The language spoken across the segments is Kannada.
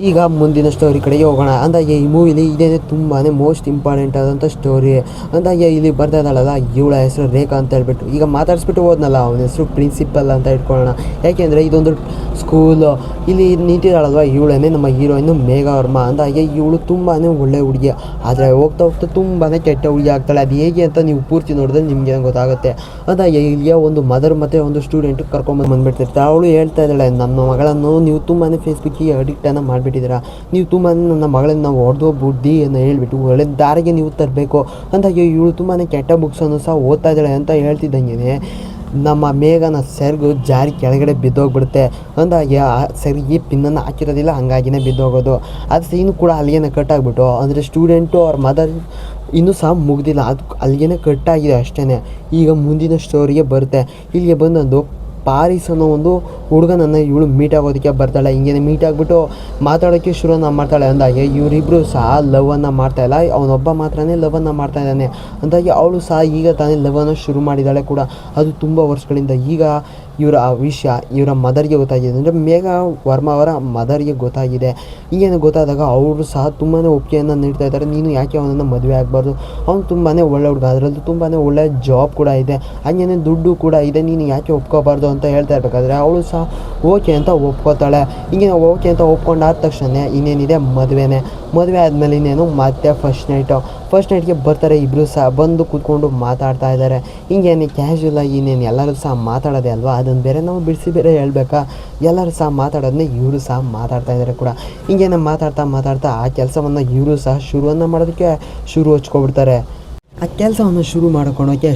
ಈಗ ಮುಂದಿನ ಸ್ಟೋರಿ ಕಡೆಗೆ ಹೋಗೋಣ. ಅಂದಾಗೆ ಈ ಮೂವಿಲಿ ಇದೇ ತುಂಬಾ ಮೋಸ್ಟ್ ಇಂಪಾರ್ಟೆಂಟ್ ಆದಂಥ ಸ್ಟೋರಿ. ಅಂದಾಗೆ ಇಲ್ಲಿ ಬರ್ತಾ ಇದ್ದಾಳಲ್ಲ, ಇವಳ ಹೆಸರು ರೇಖಾ ಅಂತ ಹೇಳ್ಬಿಟ್ಟು ಈಗ ಮಾತಾಡಿಸ್ಬಿಟ್ಟು ಹೋದ್ನಲ್ಲ, ಅವನ ಹೆಸರು ಪ್ರಿನ್ಸಿಪಲ್ ಅಂತ ಇಟ್ಕೊಳ್ಳೋಣ. ಯಾಕೆಂದರೆ ಇದೊಂದು ಸ್ಕೂಲು. ಇಲ್ಲಿ ನಿಂತಿದ್ದಾಳಲ್ವ, ಇವಳೇ ನಮ್ಮ ಹೀರೋಯಿನ್ ಮೇಘ ವರ್ಮ. ಅಂದಾಗೆ ಇವಳು ತುಂಬಾ ಒಳ್ಳೆ ಹುಡುಗಿ, ಆದರೆ ಹೋಗ್ತಾ ಹೋಗ್ತಾ ತುಂಬಾ ಕೆಟ್ಟ ಹುಡುಗಿ ಆಗ್ತಾಳೆ. ಅದು ಹೇಗೆ ಅಂತ ನೀವು ಪೂರ್ತಿ ನೋಡಿದ್ರೆ ನಿಮಗೆ ಗೊತ್ತಾಗುತ್ತೆ. ಅಂದಾಗೆ ಇಲ್ಲಿಯ ಒಂದು ಮದರ್ ಮತ್ತು ಒಂದು ಸ್ಟೂಡೆಂಟ್ ಬಂದ್ಬಿಡ್ತಿರ್ತಾರೆ. ಅವಳು ಹೇಳ್ತಾ ಇದ್ದಾಳೆ, ನಮ್ಮ ಮಗಳನ್ನು ನೀವು ತುಂಬಾ ಫೇಸ್ಬುಕ್ಕಿಗೆ ಅಡಿಕ್ಟನ್ನು ಮಾಡಿಬಿಟ್ಟಿದ್ದೀರಾ, ನೀವು ತುಂಬಾ ನನ್ನ ಮಗಳನ್ನು ನಾವು ಹೊಡೆದೋ ಬುದ್ಧಿಯನ್ನು ಹೇಳ್ಬಿಟ್ಟು ಒಳ್ಳೆ ದಾರಿಗೆ ನೀವು ತರಬೇಕು. ಅಂದಾಗೆ ಇವಳು ತುಂಬಾ ಕೆಟ್ಟ ಬುಕ್ಸನ್ನು ಸಹ ಓದ್ತಾ ಇದ್ದಾಳೆ ಅಂತ ಹೇಳ್ತಿದ್ದಂಗೆ ನಮ್ಮ ಮೇಘನ ಸೆರಗು ಜಾರಿ ಕೆಳಗಡೆ ಬಿದ್ದೋಗ್ಬಿಡುತ್ತೆ. ಅಂದಾಗೆ ಆ ಸೆರಗಿ ಪಿನ್ನನ್ನು ಹಾಕಿರೋದಿಲ್ಲ, ಹಂಗಾಗಿನೇ ಬಿದ್ದೋಗೋದು. ಅದು ಸೀನು ಕೂಡ ಅಲ್ಲಿಗೇನೆ ಕಟ್ಟಾಗ್ಬಿಟ್ಟು, ಅಂದರೆ ಸ್ಟೂಡೆಂಟು ಅವ್ರ ಮದರ್ ಇನ್ನೂ ಸಹ ಮುಗ್ದಿಲ್ಲ, ಅದು ಅಲ್ಲಿಗೇನೆ ಕಟ್ಟಾಗಿದೆ ಅಷ್ಟೇ. ಈಗ ಮುಂದಿನ ಸ್ಟೋರಿಗೆ ಬರುತ್ತೆ. ಇಲ್ಲಿಗೆ ಬಂದೊಂದು ಪಾರಿಸ್ ಅನ್ನೋ ಒಂದು ಹುಡುಗನನ್ನು ಇವಳು ಮೀಟ್ ಆಗೋದಕ್ಕೆ ಬರ್ತಾಳೆ. ಹಿಂಗೇನೆ ಮೀಟ್ ಆಗಿಬಿಟ್ಟು ಮಾತಾಡೋಕ್ಕೆ ಶುರುವನ್ನು ಮಾಡ್ತಾಳೆ. ಅಂದಾಗೆ ಇವರಿಬ್ಬರು ಸಹ ಲವನ್ನು ಮಾಡ್ತಾಯಿಲ್ಲ, ಅವನೊಬ್ಬ ಮಾತ್ರನೇ ಲವನ್ನು ಮಾಡ್ತಾಯಿದ್ದಾನೆ. ಅಂದಾಗೆ ಅವಳು ಸಹ ಈಗ ತಾನೇ ಲವನ್ನು ಶುರು ಮಾಡಿದ್ದಾಳೆ ಕೂಡ, ಅದು ತುಂಬ ವರ್ಷಗಳಿಂದ. ಈಗ ಇವರ ಆ ವಿಷಯ ಇವರ ಮದರ್ಗೆ ಗೊತ್ತಾಗಿದೆ, ಅಂದರೆ ಮೇಘ ವರ್ಮ ಅವರ ಮದರ್ಗೆ ಗೊತ್ತಾಗಿದೆ. ಈಗೇನು ಗೊತ್ತಾದಾಗ ಅವರು ಸಹ ತುಂಬಾ ಒಪ್ಪಿಗೆಯನ್ನು ನೀಡ್ತಾ ಇದ್ದಾರೆ. ನೀನು ಯಾಕೆ ಅವನನ್ನು ಮದುವೆ ಆಗಬಾರ್ದು, ಅವನು ತುಂಬಾ ಒಳ್ಳೆ ಹುಡುಗ, ಅದರಲ್ಲೂ ತುಂಬಾ ಒಳ್ಳೆ ಜಾಬ್ ಕೂಡ ಇದೆ, ಹಾಗೇನೆ ದುಡ್ಡು ಕೂಡ ಇದೆ, ನೀನು ಯಾಕೆ ಒಪ್ಕೋಬಾರ್ದು ಅಂತ ಹೇಳ್ತಾ ಇರಬೇಕಾದ್ರೆ ಅವಳು ಸಹ ಓಕೆ ಅಂತ ಒಪ್ಕೋತಾಳೆ. ಹಿಂಗೆ ಓಕೆ ಅಂತ ಒಪ್ಕೊಂಡಾದ ತಕ್ಷಣ ಇನ್ನೇನಿದೆ ಮದುವೆ ಆದಮೇಲೆ ಇನ್ನೇನು ಮತ್ತೆ ಫಸ್ಟ್ ನೈಟ್ಗೆ ಬರ್ತಾರೆ. ಇಬ್ಬರು ಸಹ ಬಂದು ಕೂತ್ಕೊಂಡು ಮಾತಾಡ್ತಾ ಇದ್ದಾರೆ. ಹಿಂಗೇನು ಕ್ಯಾಶುವಲಾಗಿ ಇನ್ನೇನು ಎಲ್ಲರೂ ಸಹ ಮಾತಾಡೋದೆ ಅಲ್ವಾ, ಅದನ್ನು ಬೇರೆ ನಾವು ಬಿಡಿಸಿ ಬೇರೆ ಹೇಳ್ಬೇಕಾ, ಎಲ್ಲರೂ ಸಹ ಮಾತಾಡೋದನ್ನೇ ಇವರು ಸಹ ಮಾತಾಡ್ತಾ ಇದ್ದಾರೆ ಕೂಡ. ಹಿಂಗೇನು ಮಾತಾಡ್ತಾ ಆ ಕೆಲಸವನ್ನು ಇವರು ಸಹ ಶುರುವನ್ನು ಮಾಡೋದಕ್ಕೆ ಹಚ್ಕೊಬಿಡ್ತಾರೆ. ಆ ಕೆಲಸವನ್ನು ಶುರು ಮಾಡ್ಕೊಳೋಕ್ಕೆ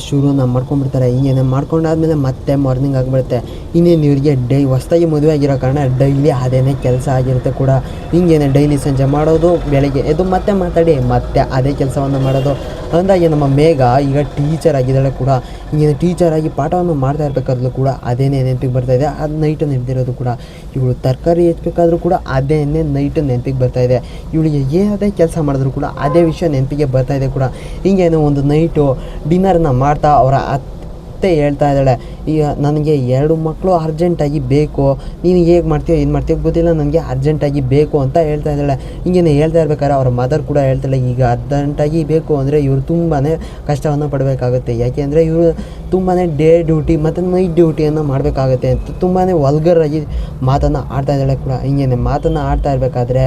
ಮಾಡ್ಕೊಂಡ್ಬಿಡ್ತಾರೆ. ಹಿಂಗೇನೆ ಮಾಡ್ಕೊಂಡಾದ್ಮೇಲೆ ಮತ್ತೆ ಮಾರ್ನಿಂಗ್ ಆಗಿಬಿಡುತ್ತೆ. ಇನ್ನೇನು ಇವರಿಗೆ ಹೊಸ್ದಾಗಿ ಮದುವೆ ಆಗಿರೋ ಕಾರಣ ಡೈಲಿ ಅದೇನೇ ಕೆಲಸ ಆಗಿರುತ್ತೆ ಕೂಡ. ಹಿಂಗೇನೆ ಡೈಲಿ ಸಂಜೆ ಮಾಡೋದು, ಬೆಳಗ್ಗೆ ಎದ್ದು ಮತ್ತೆ ಮಾತಾಡಿ ಮತ್ತೆ ಅದೇ ಕೆಲಸವನ್ನು ಮಾಡೋದು. ಅಂದಾಗೆ ನಮ್ಮ ಮೇಘ ಈಗ ಟೀಚರ್ ಆಗಿದ್ದಾಳೆ ಕೂಡ. ಹಿಂಗೇನೆ ಟೀಚರಾಗಿ ಪಾಠವನ್ನು ಮಾಡ್ತಾ ಇರಬೇಕಾದ್ರೂ ಕೂಡ ಅದೇನೇ ನೆನಪಿಗೆ ಬರ್ತಾಯಿದೆ. ಅದು ನೈಟು ನೆನೆದಿರೋದು ಕೂಡ. ಇವಳು ತರಕಾರಿ ಹೆಚ್ಚಬೇಕಾದ್ರೂ ಕೂಡ ಅದೇನೇ ನೈಟು ನೆನಪಿಗೆ ಬರ್ತಾಯಿದೆ. ಇವಳಿಗೆ ಯಾವುದೇ ಕೆಲಸ ಮಾಡಿದ್ರು ಕೂಡ ಅದೇ ವಿಷಯ ನೆನಪಿಗೆ ಬರ್ತಾಯಿದೆ ಕೂಡ. ಹಿಂಗೇನೋ ಒಂದು ನೈಟು ಡಿನ್ನರ್ನ ಮಾಡ್ತಾ ಅವರ ಅತ್ತೆ ಹೇಳ್ತಾ ಇದ್ದಾಳೆ, ಈಗ ನನಗೆ 2 ಮಕ್ಕಳು ಅರ್ಜೆಂಟಾಗಿ ಬೇಕು, ನೀನು ಹೇಗೆ ಮಾಡ್ತೀಯೋ ಏನು ಮಾಡ್ತೀಯೋ ಗೊತ್ತಿಲ್ಲ, ನನಗೆ ಅರ್ಜೆಂಟಾಗಿ ಬೇಕು ಅಂತ ಹೇಳ್ತಾ ಇದ್ದಾಳೆ. ಹಿಂಗೇನೆ ಹೇಳ್ತಾ ಇರ್ಬೇಕಾದ್ರೆ ಅವ್ರ ಮದರ್ ಕೂಡ ಹೇಳ್ತಾಳೆ, ಈಗ ಅರ್ಜೆಂಟಾಗಿ ಬೇಕು ಅಂದರೆ ಇವರು ತುಂಬಾ ಕಷ್ಟವನ್ನು ಪಡಬೇಕಾಗುತ್ತೆ. ಯಾಕೆಂದರೆ ಇವರು ತುಂಬಾ ಡೇ ಡ್ಯೂಟಿ ಮತ್ತು ನೈಟ್ ಡ್ಯೂಟಿಯನ್ನು ಮಾಡಬೇಕಾಗುತ್ತೆ ಅಂತ ತುಂಬಾ ವಲ್ಗರಾಗಿ ಮಾತನ್ನು ಆಡ್ತಾ ಇದ್ದಾಳೆ ಕೂಡ. ಹಿಂಗೇನೆ ಮಾತನ್ನು ಆಡ್ತಾ ಇರಬೇಕಾದ್ರೆ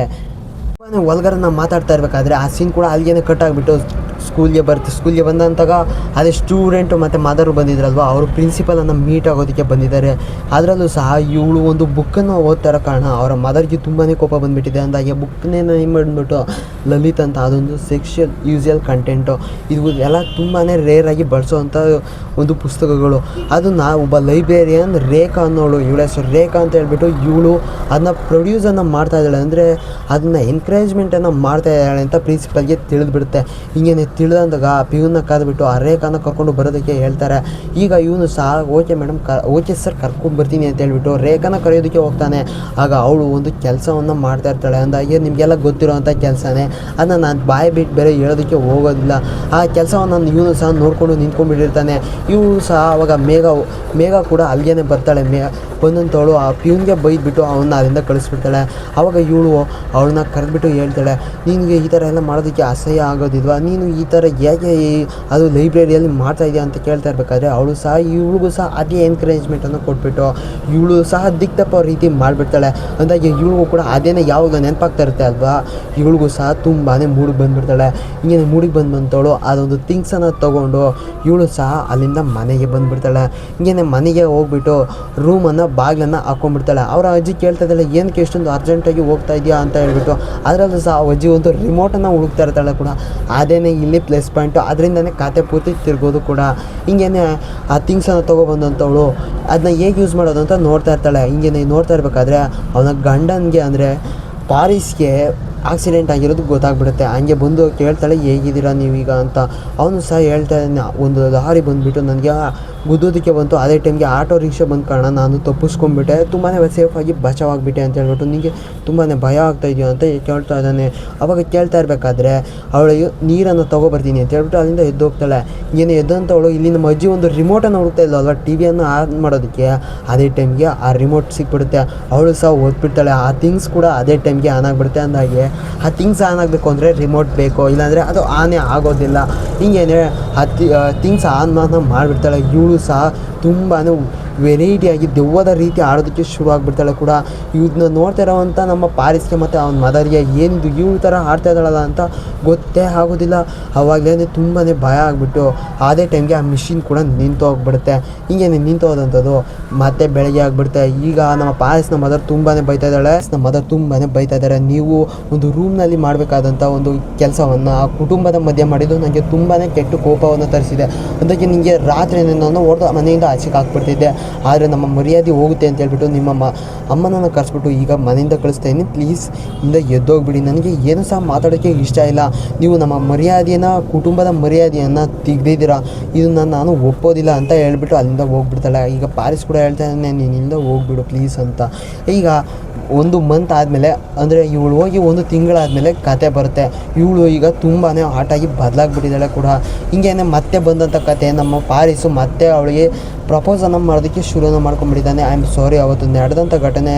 ವಲ್ಗರನ್ನು ಮಾತಾಡ್ತಾ ಇರಬೇಕಾದ್ರೆ ಆ ಸೀನ್ ಕೂಡ ಅಲ್ಲಿಗೇನೆ ಕಟ್ಟಾಗಿಬಿಟ್ಟು ಸ್ಕೂಲ್ಗೆ ಬಂದಂತಾಗ ಅದೇ ಸ್ಟೂಡೆಂಟು ಮತ್ತು ಮದರು ಬಂದಿದ್ರಲ್ವ, ಅವರು ಪ್ರಿನ್ಸಿಪಲನ್ನು ಮೀಟ್ ಆಗೋದಕ್ಕೆ ಬಂದಿದ್ದಾರೆ. ಅದರಲ್ಲೂ ಸಹ ಇವಳು ಒಂದು ಬುಕ್ಕನ್ನು ಓದ್ತಾ ಇರೋ ಕಾರಣ ಅವರ ಮದರ್ಗೆ ತುಂಬಾ ಕೋಪ ಬಂದುಬಿಟ್ಟಿದೆ. ಅಂದಾಗೆ ಬುಕ್ನೇ ಏನು ಬಂದುಬಿಟ್ಟು ಲಲಿತ್ ಅಂತ, ಅದೊಂದು ಸೆಕ್ಷುಯಲ್ ಯೂಸುವಲ್ ಕಂಟೆಂಟು, ಇದು ಎಲ್ಲ ತುಂಬಾ ರೇರಾಗಿ ಬಳಸೋವಂಥ ಒಂದು ಪುಸ್ತಕಗಳು. ಅದನ್ನು ಒಬ್ಬ ಲೈಬ್ರೇರಿಯನ್ ರೇಖಾ ಅನ್ನೋಳು, ಇವಳ ಹೆಸರು ರೇಖಾ ಅಂತ ಹೇಳ್ಬಿಟ್ಟು ಇವಳು ಅದನ್ನ ಪ್ರೊಡ್ಯೂಸನ್ನು ಮಾಡ್ತಾ ಇದ್ದಾಳೆ, ಅಂದರೆ ಅದನ್ನು ಎನ್ಕರೇಜ್ಮೆಂಟನ್ನು ಮಾಡ್ತಾ ಇದ್ದಾಳೆ ಅಂತ ಪ್ರಿನ್ಸಿಪಲ್ಗೆ ತಿಳಿದ್ಬಿಡುತ್ತೆ. ಹಿಂಗೇನೆ ತಿಳಿದಂದಾಗ ಪಿಯೂನ ಕಾದ್ಬಿಟ್ಟು ಆ ರೇಖಾನ ಕರ್ಕೊಂಡು ಬರೋದಕ್ಕೆ ಹೇಳ್ತಾರೆ. ಈಗ ಇವನು ಸಹ ಓಕೆ ಮೇಡಮ್, ಓಕೆ ಸರ್ ಕರ್ಕೊಂಡು ಬರ್ತೀನಿ ಅಂತ ಹೇಳ್ಬಿಟ್ಟು ರೇಖಾನ ಕರೆಯೋದಕ್ಕೆ ಹೋಗ್ತಾನೆ. ಆಗ ಅವಳು ಒಂದು ಕೆಲಸವನ್ನು ಮಾಡ್ತಾ ಇರ್ತಾಳೆ. ಅಂದಾಗೆ ನಿಮಗೆಲ್ಲ ಗೊತ್ತಿರೋವಂಥ ಕೆಲಸನೇ, ಅದನ್ನು ನಾನು ಬಾಯಿ ಬಿಟ್ಟು ಬೇರೆ ಹೇಳೋದಕ್ಕೆ ಹೋಗೋದಿಲ್ಲ. ಆ ಕೆಲಸವನ್ನು ಇವನು ಸಹ ನೋಡಿಕೊಂಡು ನಿಂತ್ಕೊಂಡ್ಬಿಟ್ಟಿರ್ತಾನೆ. ಇವಳು ಸಹ ಆವಾಗ ಮೇಘ ಕೂಡ ಅಲ್ಲಿಗೇನೆ ಬರ್ತಾಳೆ. ಬಂದಂಥವಳು ಆ ಪ್ಯೂನ್ಗೆ ಬೈದ್ಬಿಟ್ಟು ಅವನ್ನ ಅಲ್ಲಿಂದ ಕಳಿಸ್ಬಿಡ್ತಾಳೆ. ಆವಾಗ ಇವಳು ಅವಳನ್ನ ಕರೆದ್ಬಿಟ್ಟು ಹೇಳ್ತಾಳೆ, ನಿನಗೆ ಈ ಥರ ಎಲ್ಲ ಮಾಡೋದಕ್ಕೆ ಅಸಹ್ಯ ಆಗೋದಿಲ್ವಾ, ನೀನು ಈ ಥರ ಹೇಗೆ ಅದು ಲೈಬ್ರರಿಯಲ್ಲಿ ಮಾಡ್ತಾ ಇದೆಯಾ ಅಂತ ಕೇಳ್ತಾ ಇರಬೇಕಾದ್ರೆ ಇವಳಿಗೂ ಸಹ ಅದೇ ಎನ್ಕರೇಜ್ಮೆಂಟನ್ನು ಕೊಟ್ಬಿಟ್ಟು ಇವಳು ಸಹ ದಿಕ್ತಪ್ಪ ರೀತಿ ಮಾಡಿಬಿಡ್ತಾಳೆ. ಅಂದಾಗೆ ಇವಳಿಗೂ ಕೂಡ ಅದೇನೇ ಯಾವಾಗ ನೆನಪಾಗ್ತಾ ಇರುತ್ತೆ ಅಲ್ವಾ, ಇವಳಿಗೂ ಸಹ ತುಂಬಾ ಮೂಡಿಗೆ ಬಂದುಬಿಡ್ತಾಳೆ. ಹಿಂಗೇನೆ ಮೂಡಿಗೆ ಬಂದಂಥವಳು ಅದೊಂದು ಥಿಂಗ್ಸನ್ನು ತೊಗೊಂಡು ಇವಳು ಸಹ ಅಲ್ಲಿಂದ ಮನೆಗೆ ಬಂದುಬಿಡ್ತಾಳೆ. ಹಿಂಗೇನೆ ಮನೆಗೆ ಹೋಗ್ಬಿಟ್ಟು ರೂಮನ್ನು ಬಾಗಿಲನ್ನು ಹಾಕ್ಕೊಂಡ್ಬಿಡ್ತಾಳೆ. ಅವರ ಅಜ್ಜಿ ಕೇಳ್ತಾ ಇದ್ದಾಳೆ, ಏನಕ್ಕೆ ಎಷ್ಟೊಂದು ಅರ್ಜೆಂಟಾಗಿ ಹೋಗ್ತಾ ಇದೆಯಾ ಅಂತ ಹೇಳ್ಬಿಟ್ಟು. ಅದರಲ್ಲೂ ಸಹ ಅಜ್ಜಿ ಒಂದು ರಿಮೋಟನ್ನು ಹುಡುಕ್ತಾ ಇರ್ತಾಳೆ ಕೂಡ. ಅದೇನೇ ಇಲ್ಲಿ ಪ್ಲಸ್ ಪಾಯಿಂಟು, ಅದರಿಂದನೇ ಖಾತೆ ಪೂರ್ತಿ ತಿರ್ಗೋದು ಕೂಡ. ಹಿಂಗೇನೆ ಆ ಥಿಂಗ್ಸನ್ನು ತೊಗೊಬಂದಂಥವಳು ಅದನ್ನ ಹೇಗೆ ಯೂಸ್ ಮಾಡೋದು ಅಂತ ನೋಡ್ತಾ ಇರ್ತಾಳೆ. ಹಿಂಗೇನೆ ನೋಡ್ತಾ ಇರಬೇಕಾದ್ರೆ ಅವನ ಗಂಡನಿಗೆ, ಅಂದರೆ ಪಾರಿಸ್ಗೆ ಆಕ್ಸಿಡೆಂಟ್ ಆಗಿರೋದು ಗೊತ್ತಾಗ್ಬಿಡುತ್ತೆ. ಹಂಗೆ ಬಂದು ಕೇಳ್ತಾಳೆ, ಹೇಗಿದ್ದೀರಾ ನೀವೀಗ ಅಂತ. ಅವನು ಸಹ ಹೇಳ್ತಾ ಇದ್ದಾನೆ, ಒಂದು ಲಾರಿ ಬಂದುಬಿಟ್ಟು ನನಗೆ ಗುದ್ದೋದಕ್ಕೆ ಬಂತು. ಅದೇ ಟೈಮ್ಗೆ ಆಟೋ ರಿಕ್ಷಾ ಬಂದ ಕಾರಣ ನಾನು ತಪ್ಪಿಸ್ಕೊಂಡ್ಬಿಟ್ಟೆ. ತುಂಬಾ ಸೇಫಾಗಿ ಬಚಾವಾಗಿಬಿಟ್ಟೆ ಅಂತ ಹೇಳ್ಬಿಟ್ಟು ನಿನಗೆ ತುಂಬಾ ಭಯ ಆಗ್ತಾ ಇದೆಯೋ ಅಂತ ಕೇಳ್ತಾ ಇದ್ದಾನೆ. ಅವಾಗ ಕೇಳ್ತಾ ಇರಬೇಕಾದ್ರೆ ಅವಳು ನೀರನ್ನು ತೊಗೊಬರ್ತೀನಿ ಅಂತ ಹೇಳ್ಬಿಟ್ಟು ಅಲ್ಲಿಂದ ಎದ್ದು ಹೋಗ್ತಾಳೆ. ಏನು ಎದ್ದಂಥವಳು ಇಲ್ಲಿ ನಮ್ಮ ಅಜ್ಜಿ ಒಂದು ರಿಮೋಟನ್ನು ಹುಡುಕ್ತಾ ಇದ್ಲು ಅಲ್ವಾ ಟಿ ವಿಯನ್ನು ಆನ್ ಮಾಡೋದಕ್ಕೆ. ಅದೇ ಟೈಮ್ಗೆ ಆ ರಿಮೋಟ್ ಸಿಕ್ಬಿಡುತ್ತೆ. ಅವಳು ಸಹ ಓದ್ಬಿಡ್ತಾಳೆ. ಆ ಥಿಂಗ್ಸ್ ಕೂಡ ಅದೇ ಟೈಮ್ಗೆ ಆನ್ ಆಗಿಬಿಡುತ್ತೆ. ಅಂದಾಗೆ ಆ ಥಿಂಗ್ಸ್ ಆನ್ ಆಗಬೇಕು ಅಂದರೆ ರಿಮೋಟ್ ಬೇಕು, ಇಲ್ಲಾಂದರೆ ಅದು ಆನೇ ಆಗೋದಿಲ್ಲ. ಹಿಂಗೇನೆ ಆ ಥಿಂಗ್ಸ್ ಆನ್ ಮಾಡಿಬಿಡ್ತಾಳೆ. ಇವಳು ಸಹ ತುಂಬಾ ವೆರೈಟಿಯಾಗಿ ದೆವ್ವದ ರೀತಿ ಆಡೋದಕ್ಕೆ ಶುರು ಆಗಿಬಿಡ್ತಾಳೆ ಕೂಡ. ಇದನ್ನ ನೋಡ್ತಾ ಇರೋವಂಥ ನಮ್ಮ ಪಾರಿಸ್ಗೆ ಮತ್ತು ಅವನ ಮದರ್ಗೆ ಏನಿದು ಇವಳು ಥರ ಆಡ್ತಾ ಇದ್ದಾಳಲ್ಲ ಅಂತ ಗೊತ್ತೇ ಆಗೋದಿಲ್ಲ. ಅವಾಗಲೇ ತುಂಬಾ ಭಯ ಆಗಿಬಿಟ್ಟು ಅದೇ ಟೈಮ್ಗೆ ಆ ಮಿಷಿನ್ ಕೂಡ ನಿಂತು ಹೋಗ್ಬಿಡುತ್ತೆ. ಹಿಂಗೇನೆ ನಿಂತು ಹೋದಂಥದ್ದು ಮತ್ತೆ ಬೆಳಗ್ಗೆ ಆಗಿಬಿಡುತ್ತೆ. ಈಗ ನಮ್ಮ ಪಾರಿಸ್ನ ಮದರ್ ತುಂಬಾ ಬೈತಾ ಇದ್ದಾರೆ. ನೀವು ಒಂದು ರೂಮ್ನಲ್ಲಿ ಮಾಡಬೇಕಾದಂಥ ಒಂದು ಕೆಲಸವನ್ನು ಆ ಕುಟುಂಬದ ಮಧ್ಯೆ ಮಾಡಿದ್ದು ನನಗೆ ತುಂಬಾ ಕೆಟ್ಟ ಕೋಪವನ್ನು ತರಿಸಿದೆ. ಅದಕ್ಕೆ ನಿಮಗೆ ರಾತ್ರಿ ನಾನು ಹೊಡೆದು ಮನೆಯಿಂದ ಆಚೆಗೆ ಹಾಕ್ಬಿಡ್ತಿದ್ದೆ. ಆದರೆ ನಮ್ಮ ಮರ್ಯಾದೆ ಹೋಗುತ್ತೆ ಅಂತ ಹೇಳ್ಬಿಟ್ಟು ನಿಮ್ಮ ಅಮ್ಮನನ್ನು ಕರೆಸ್ಬಿಟ್ಟು ಈಗ ಮನೆಯಿಂದ ಕಳಿಸ್ತಾ ಇದ್ದೀನಿ. ಪ್ಲೀಸ್ ಇಂದ ಎದ್ದೋಗ್ಬಿಡಿ. ನನಗೆ ಏನು ಸಹ ಮಾತಾಡೋಕ್ಕೆ ಇಷ್ಟ ಇಲ್ಲ. ನೀವು ನಮ್ಮ ಮರ್ಯಾದೆಯನ್ನು, ಕುಟುಂಬದ ಮರ್ಯಾದೆಯನ್ನು ತೆಗೆದಿದ್ದೀರಾ. ಇದನ್ನು ನಾನು ಒಪ್ಪೋದಿಲ್ಲ ಅಂತ ಹೇಳ್ಬಿಟ್ಟು ಅಲ್ಲಿಂದ ಹೋಗ್ಬಿಡ್ತಾಳೆ. ಈಗ ಪಾರಿಸ್ ಕೂಡ ಹೇಳ್ತಾ ಇದ್ದಾನೆ ನೀನಿಂದ ಹೋಗ್ಬಿಡು ಪ್ಲೀಸ್ ಅಂತ. ಈಗ 1 ಮಂತ್ ಆದಮೇಲೆ ಅಂದರೆ ಇವಳು ಹೋಗಿ 1 ತಿಂಗಳಾದಮೇಲೆ ಕತೆ ಬರುತ್ತೆ. ಇವಳು ಈಗ ತುಂಬಾ ಆಟಾಗಿ ಬದಲಾಗ್ಬಿಟ್ಟಿದ್ದಾಳೆ ಕೂಡ. ಹಿಂಗೇನೆ ಮತ್ತೆ ಬಂದಂಥ ಕತೆ ನಮ್ಮ ಪಾರಿಸು ಮತ್ತೆ ಅವಳಿಗೆ ಪ್ರಪೋಸನ್ನು ಮಾಡೋದಕ್ಕೆ ಶುರುನ ಮಾಡ್ಕೊಂಡ್ಬಿಟ್ಟಿದ್ದಾನೆ. ಐ ಆಮ್ ಸಾರಿ, ಅವತ್ತು ನಡೆದಂಥ ಘಟನೆ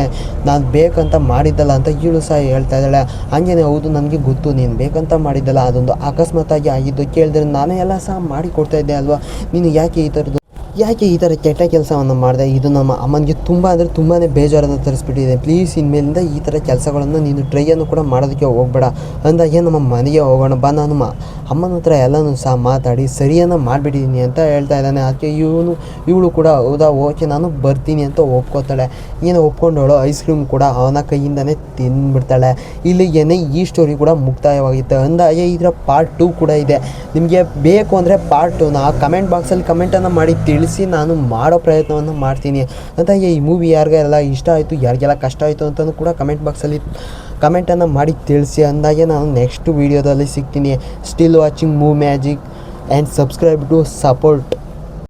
ನಾನು ಬೇಕಂತ ಮಾಡಿದ್ದಲ್ಲ ಅಂತ ಇವಳು ಸಹ ಹೇಳ್ತಾ ಇದ್ದಾಳೆ. ಹಂಗೇನೆ ಹೌದು ನನಗೆ ಗೊತ್ತು ನೀನು ಬೇಕಂತ ಮಾಡಿದ್ದಲ್ಲ, ಅದೊಂದು ಅಕಸ್ಮಾತಾಗಿ ಆಗಿದ್ದು. ಕೇಳಿದ್ರೆ ನಾನೇ ಎಲ್ಲ ಸಹ ಮಾಡಿ ಕೊಡ್ತಾಯಿದ್ದೆ ಅಲ್ವಾ, ನೀನು ಯಾಕೆ ಈ ಥರ ಕೆಟ್ಟ ಕೆಲಸವನ್ನು ಮಾಡಿದೆ. ಇದು ನಮ್ಮ ಅಮ್ಮನಿಗೆ ತುಂಬಾ ಬೇಜಾರನ್ನು ತರಿಸ್ಬಿಟ್ಟಿದೆ. ಪ್ಲೀಸ್ ಇನ್ಮೇಲಿಂದ ಈ ಥರ ಕೆಲಸಗಳನ್ನು ನೀನು ಟ್ರೈಯನ್ನು ಕೂಡ ಮಾಡೋದಕ್ಕೆ ಹೋಗಬೇಡ ಅಂದಾಗೆ ನಮ್ಮ ಮನೆಗೆ ಹೋಗೋಣ ಬಾ. ನಾನು ಅಮ್ಮನ ಹತ್ರ ಎಲ್ಲನೂ ಸಹ ಮಾತಾಡಿ ಸರಿಯನ್ನು ಮಾಡಿಬಿಟ್ಟಿದ್ದೀನಿ ಅಂತ ಹೇಳ್ತಾ ಇದ್ದಾನೆ. ಅದಕ್ಕೆ ಇವಳು ಕೂಡ ಹೌದಾ ಓಕೆ ನಾನು ಬರ್ತೀನಿ ಅಂತ ಒಪ್ಕೋತಾಳೆ. ಏನು ಒಪ್ಕೊಂಡವಳು ಐಸ್ ಕ್ರೀಮ್ ಕೂಡ ಅವನ ಕೈಯಿಂದನೇ ತಿಂದ್ಬಿಡ್ತಾಳೆ. ಇಲ್ಲಿಗೇನೆ ಈ ಸ್ಟೋರಿ ಕೂಡ ಮುಕ್ತಾಯವಾಗಿತ್ತು. ಅಂದಾಗೆ ಇದರ ಪಾರ್ಟ್ 2 ಕೂಡ ಇದೆ. ನಿಮಗೆ ಬೇಕು ಅಂದರೆ ಪಾರ್ಟ್ 2ನ ಕಮೆಂಟ್ ಬಾಕ್ಸಲ್ಲಿ ಕಮೆಂಟನ್ನು ಮಾಡಿ ತಿಳಿಸಿ, ನಾನು ಮಾಡೋ ಪ್ರಯತ್ನವನ್ನು ಮಾಡ್ತೀನಿ ಅಂತ. ಈ ಮೂವಿ ಯಾರಿಗೆಲ್ಲ ಇಷ್ಟ ಆಯಿತು, ಯಾರಿಗೆಲ್ಲ ಕಷ್ಟ ಆಯಿತು ಅಂತಲೂ ಕೂಡ ಕಮೆಂಟ್ ಬಾಕ್ಸಲ್ಲಿ ಕಮೆಂಟನ್ನು ಮಾಡಿ ತಿಳಿಸಿ. ಅಂದಾಗೆ ನಾನು ನೆಕ್ಸ್ಟ್ ವೀಡಿಯೋದಲ್ಲಿ ಸಿಗ್ತೀನಿ. Still watching movie magic and subscribe to support